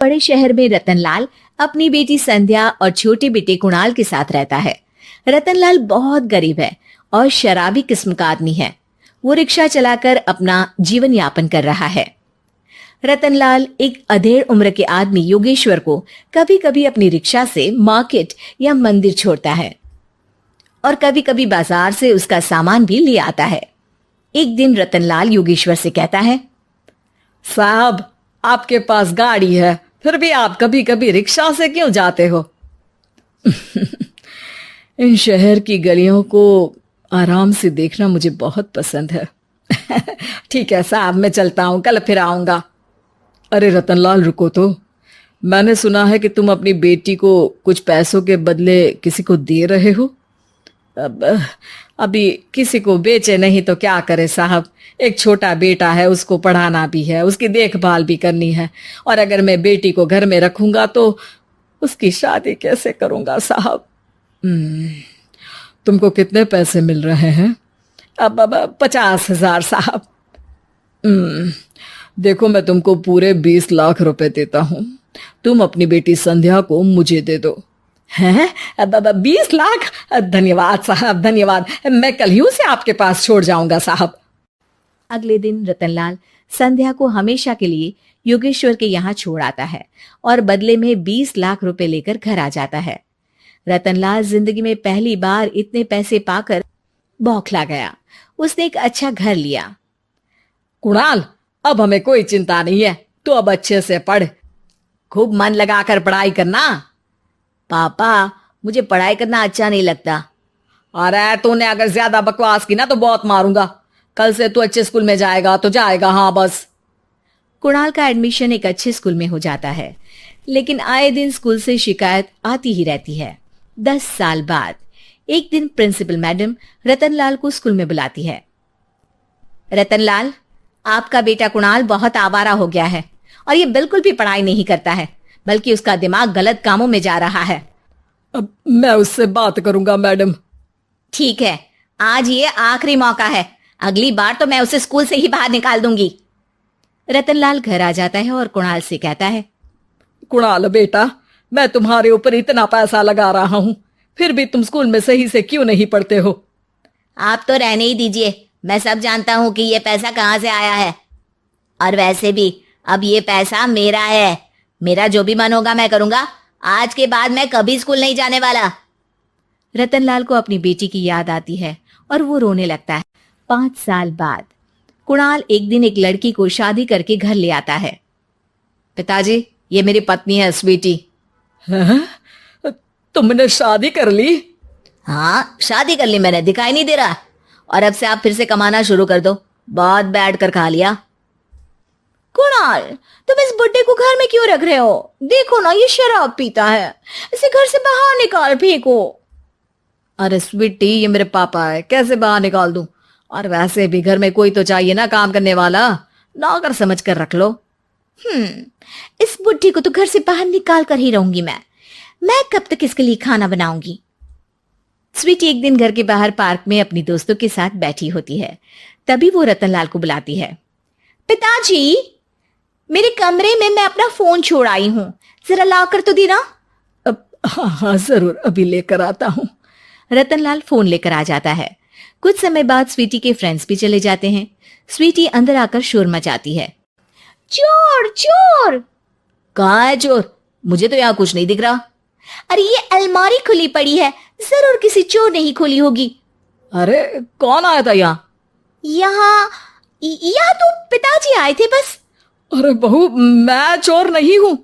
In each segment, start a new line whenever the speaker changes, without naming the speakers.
बड़े शहर में रतनलाल अपनी बेटी संध्या और छोटे बेटे कुणाल के साथ रहता है। रतनलाल बहुत गरीब है और शराबी किस्म का आदमी है। वो रिक्शा चलाकर अपना जीवन यापन कर रहा है। रतनलाल एक अधेड़ उम्र के आदमी योगेश्वर को कभी कभी अपनी रिक्शा से मार्केट या मंदिर छोड़ता है और कभी कभी बाजार से उसका सामान भी ले आता है। एक दिन रतनलाल योगेश्वर से कहता है,
साहब, आपके पास गाड़ी है, फिर भी आप कभी कभी रिक्शा से क्यों जाते हो? इन शहर की गलियों को आराम से देखना मुझे बहुत पसंद है। ठीक है साहब, मैं चलता हूं, कल फिर आऊंगा। अरे रतनलाल, रुको तो। मैंने सुना है कि तुम अपनी बेटी को कुछ पैसों के बदले किसी को दे रहे हो। अभी किसी को बेचे नहीं तो क्या करे साहब। एक छोटा बेटा है, उसको पढ़ाना भी है, उसकी देखभाल भी करनी है, और अगर मैं बेटी को घर में रखूंगा तो उसकी शादी कैसे करूंगा साहब। तुमको कितने पैसे मिल रहे हैं? अब 50,000 साहब। देखो, मैं तुमको पूरे 20 लाख रुपए देता हूं। तुम अपनी बेटी संध्या को मुझे दे दो। हैं? 20 लाख? धन्यवाद साहब, धन्यवाद। मैं कल ही उसे आपके पास छोड़ जाऊंगा साहब।
अगले दिन रतनलाल संध्या को हमेशा के लिए योगेश्वर के यहाँ छोड़ आता है और बदले में 20 लाख रुपए लेकर घर आ जाता है। रतनलाल जिंदगी में पहली बार इतने पैसे पाकर बौखला गया। उसने एक अच्छा घर लिया।
कुणाल, अब हमें कोई चिंता नहीं है। तू अब अच्छे से पढ़, खूब मन लगाकर पढ़ाई करना।
पापा, मुझे पढ़ाई करना अच्छा नहीं लगता।
अरे तूने अगर ज्यादा बकवास की ना तो बहुत मारूंगा। कल से तू अच्छे स्कूल में जाएगा तो जाएगा, हाँ बस।
कुणाल का एडमिशन एक अच्छे स्कूल में हो जाता है, लेकिन आए दिन स्कूल से शिकायत आती ही रहती है। 10 साल बाद एक दिन प्रिंसिपल मैडम रतनलाल को स्कूल में बुलाती है। रतनलाल, आपका बेटा कुणाल बहुत आवारा हो गया है और ये बिल्कुल भी पढ़ाई नहीं करता है, बल्कि उसका दिमाग गलत कामों में जा रहा है।
अब मैं उससे बात करूंगा मैडम।
ठीक है, आज ये आखिरी मौका है। अगली बार तो मैं उसे स्कूल से ही बाहर निकाल दूंगी। रतनलाल घर आ जाता है और कुणाल से कहता है,
कुणाल बेटा, मैं तुम्हारे ऊपर इतना पैसा लगा रहा हूं, फिर भी तुम स्कूल में सही से क्यों नहीं पढ़ते हो?
आप तो रहने ही दीजिए, मैं सब जानता हूं कि ये पैसा कहां से आया है। और वैसे भी अब ये पैसा मेरा है। मेरा जो भी मन होगा मैं करूंगा। आज के बाद मैं कभी स्कूल नहीं जाने वाला। रतनलाल को अपनी बेटी की याद आती है और वो रोने लगता है। 5 साल बाद कुणाल एक दिन एक लड़की को शादी करके घर ले आता है।
पिताजी, ये मेरी पत्नी है स्वीटी। तुमने शादी कर ली?
हाँ, शादी कर ली मैंने, दिखाई नहीं दे रहा? और अब से आप फिर से कमाना शुरू कर दो। बहुत बैठ कर खा लिया। कुणाल, तुम इस बुड्ढे को घर में क्यों रख रहे हो? देखो ना, ये शराब पीता है। इसे घर से बाहर निकाल फेंको।
अरे स्वीटी, ये मेरे पापा है, कैसे बाहर निकाल दूं? और वैसे भी घर में कोई तो चाहिए ना काम करने वाला। नौकर समझ कर रख लो।
इस बुड्ढी को तो घर से बाहर निकाल कर ही रहूंगी मैं कब तक इसके लिए खाना बनाऊंगी? स्वीटी एक दिन घर के बाहर पार्क में अपनी दोस्तों के साथ बैठी होती है। तभी वो रतनलाल को बुलाती है। पिताजी, मेरे कमरे में मैं अपना फोन छोड़ आई हूं, जरा लाकर तो देना।
हाँ जरूर, अभी लेकर आता हूं।
रतनलाल फोन लेकर आ जाता है। कुछ समय बाद स्वीटी के फ्रेंड्स भी चले जाते हैं। स्वीटी अंदर आकर शोर मचाती है। चोर चोर! कहाँ है चोर? मुझे तो यहाँ कुछ नहीं दिख रहा। अरे ये अलमारी खुली पड़ी है, जरूर किसी चोर ने ही खोली होगी।
अरे कौन आया था यहाँ?
यहाँ तो पिताजी आए थे बस।
अरे बहू, मैं चोर नहीं हूं।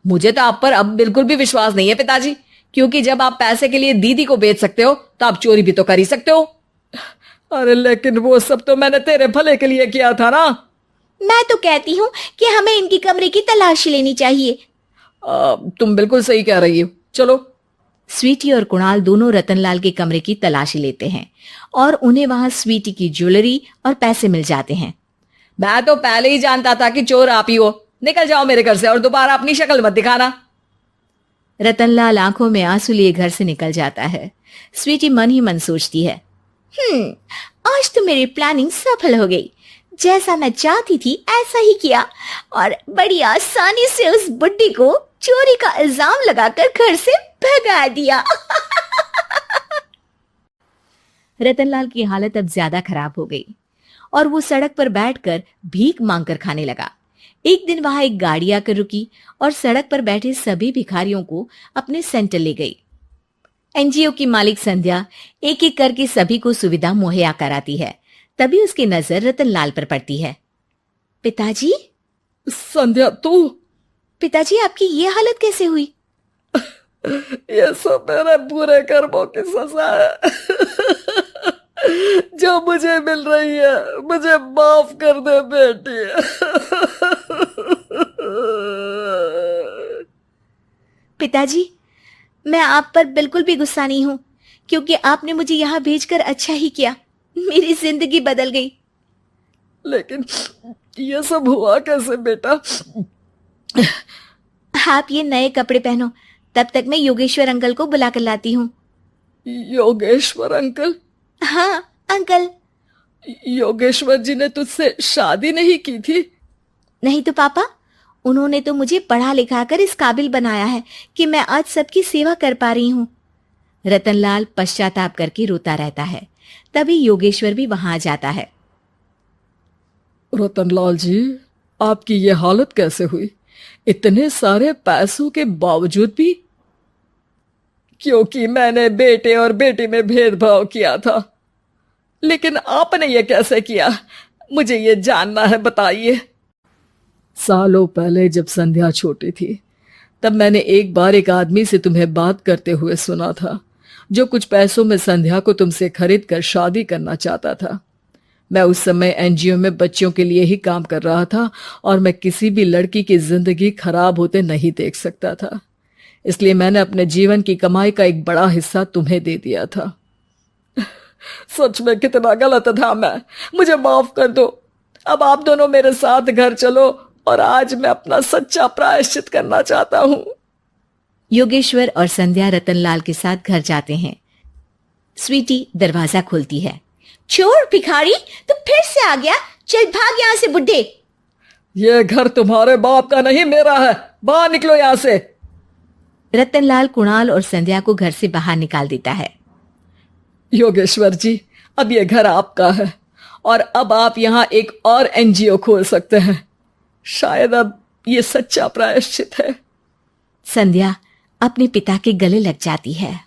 मुझे तो आप पर अब बिल्कुल भी विश्वास नहीं है पिताजी, क्योंकि जब आप पैसे के लिए दीदी को बेच सकते हो तो आप चोरी भी तो कर ही सकते हो। अरे लेकिन वो सब तो मैंने तेरे भले के लिए किया था ना।
मैं तो कहती हूँ कि हमें इनकी कमरे की तलाशी लेनी चाहिए।
तुम बिल्कुल सही कह रही हो, चलो।
स्वीटी और कुणाल दोनों रतनलाल के कमरे की तलाशी लेते हैं और उन्हें वहां स्वीटी की ज्वेलरी और पैसे मिल जाते हैं।
मैं तो पहले ही जानता था कि चोर आप ही हो। निकल जाओ मेरे घर से और दोबारा अपनी शक्ल मत दिखाना।
रतनलाल आंखों में आंसू लिए घर से निकल जाता है। स्वीटी मन ही मन सोचती है, आज तो मेरी प्लानिंग सफल हो गई। जैसा मैं चाहती थी ऐसा ही किया और बड़ी आसानी से उस बुड्ढी को चोरी का इल्जाम लगाकर घर से भगा दिया। रतनलाल की हालत अब ज्यादा खराब हो गई और वो सड़क पर बैठकर भीख मांगकर खाने लगा। एक दिन वहां एक गाड़ी आकर रुकी और सड़क पर बैठे सभी भिखारियों को अपने सेंटर ले गई। एनजीओ की मालिक संध्या एक एक करके सभी को सुविधा मुहैया कराती है। तभी उसकी नजर रतनलाल पर पड़ती है। पिताजी?
संध्या तू?
पिताजी, आपकी ये हालत कैसे हुई?
ये सब मेरे बुरे कर्मों की सजा है जो मुझे मिल रही है। मुझे माफ कर दे बेटी।
पिताजी, मैं आप पर बिल्कुल भी गुस्सा नहीं हूं, क्योंकि आपने मुझे यहाँ भेजकर अच्छा ही किया। मेरी जिंदगी बदल गई।
लेकिन ये सब हुआ कैसे बेटा?
आप ये नए कपड़े पहनो, तब तक मैं योगेश्वर अंकल को बुला कर लाती हूँ।
योगेश्वर अंकल?
हाँ अंकल।
योगेश्वर जी ने तुझसे शादी नहीं की थी?
नहीं तो पापा, उन्होंने तो मुझे पढ़ा लिखा कर इस काबिल बनाया है कि मैं आज सबकी सेवा कर पा रही हूँ। रतनलाल पश्चाताप करके रोता रहता है। तभी योगेश्वर भी वहां आ जाता है।
रतनलाल जी, आपकी ये हालत कैसे हुई? इतने सारे पैसों के बावजूद भी? क्योंकि मैंने बेटे और बेटी में भेदभाव किया था। लेकिन आपने ये कैसे किया? मुझे ये जानना है, बताइए। सालों पहले जब संध्या छोटी थी, तब मैंने एक बार एक आदमी से तुम्हें बात करते हुए सुना था, जो कुछ पैसों में संध्या को तुमसे खरीद कर शादी करना चाहता था। मैं उस समय एनजीओ में बच्चों के लिए ही काम कर रहा था और मैं किसी भी लड़की की जिंदगी खराब होते नहीं देख सकता था। इसलिए मैंने अपने जीवन की कमाई का एक बड़ा हिस्सा तुम्हें दे दिया था। सच में कितना गलत था मैं। मुझे माफ कर दो। अब आप दोनों मेरे साथ घर चलो और आज मैं अपना सच्चा प्रायश्चित करना चाहता हूं।
योगेश्वर और संध्या रतनलाल के साथ घर जाते हैं। स्वीटी दरवाजा खोलती है। चोर भिखारी, तो फिर से आ गया? चल भाग यहाँ से बुड्ढे।
ये घर तुम्हारे बाप का नहीं, मेरा है। बाहर निकलो यहाँ से।
रतनलाल कुणाल और संध्या को घर से बाहर निकाल देता है।
योगेश्वर जी, अब ये घर आपका है और अब आप यहाँ एक और एनजीओ खोल सकते हैं। शायद अब ये सच्चा प्रायश्चित है।
संध्या अपने पिता के गले लग जाती है।